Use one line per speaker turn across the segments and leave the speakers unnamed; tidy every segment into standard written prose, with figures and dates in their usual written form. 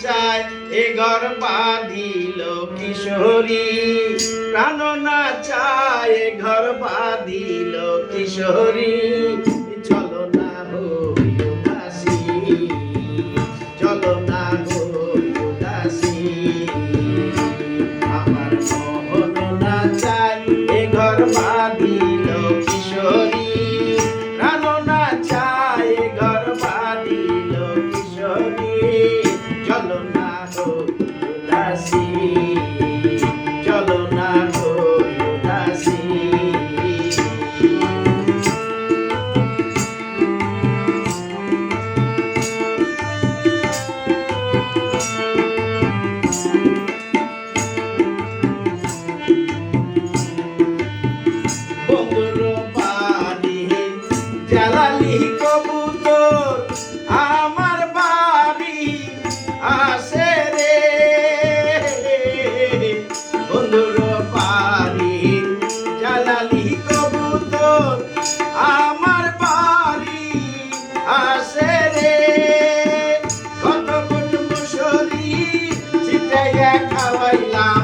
চায় এ ঘর বাঁধিল কিশোরী, প্রাণ না চায় এ ঘর বাঁধিল কিশোরী। চলো না হই উদাসী, চলো না হই উদাসী, আমার মন না চায় এ ঘর বাঁধিল কিশোরী, প্রাণ না চায় এ ঘর বাঁধিল কিশোরী। চলো না হই উদাসী, চলো না হই উদাসী। বন্ধুর বাড়ি জ্বালালি কবুতর, আমার বাড়ি আসে রে। বন্ধুর বাড়ি জ্বালালি কবুতর, আমার বাড়ি আসে রে। কত ফুট মুসরি ছিটাইয়া খাওয়াইলাম,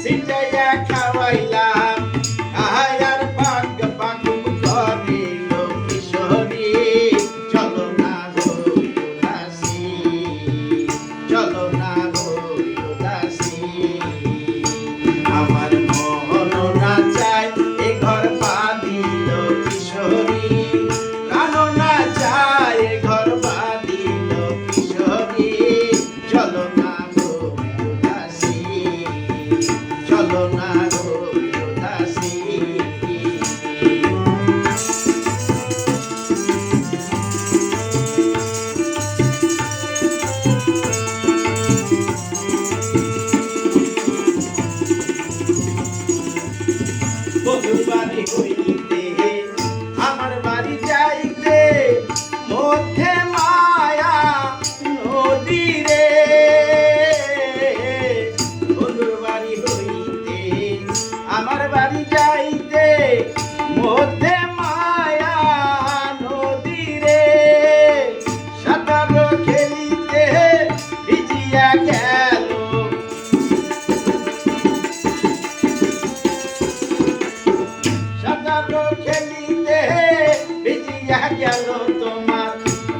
ছিটাইয়া খাওয়াইলাম, আয়ার পাক পাকুম করিল কিশোরী। চলো না হই উদাসী, চলো না হই উদাসী, আমার মন না চায় এ ঘর বাঁধিল কিশোরী, প্রাণ না চায় এ ঘর বাঁধিল কিশোরী। চলো না হই উদাসী, চলো না হই উদাসী। বন্ধুর বাড়ি হইতে আমার বাড়ি যাইতে মধ্যে মায়া নদী রে। বন্ধুর বাড়ি হইতে আমার বাড়ি যাইতে মধ্যে মায়া নদী রে। সাঁতার খেলিতে ভিজিয়া গেল, সাঁতার খেলিতে ভিজিয়া গেল তোমার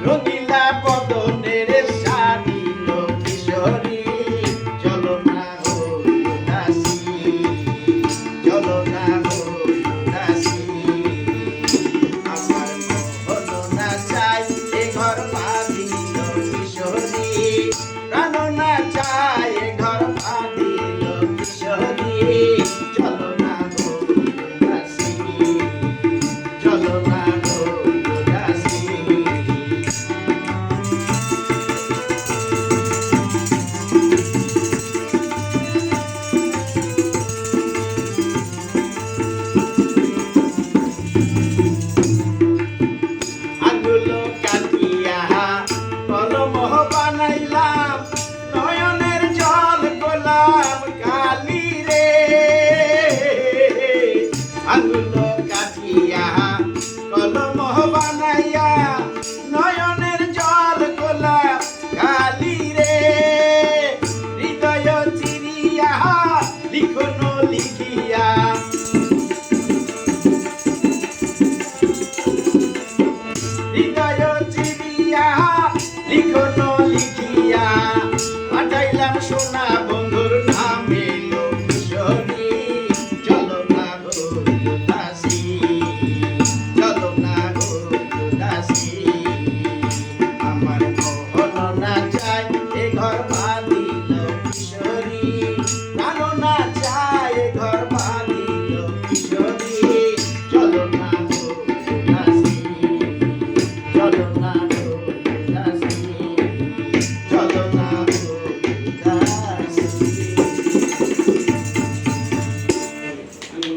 রঙিলা বদনের শাড়িল কিশোরী। চলো না হই উদাসী, চলো না হই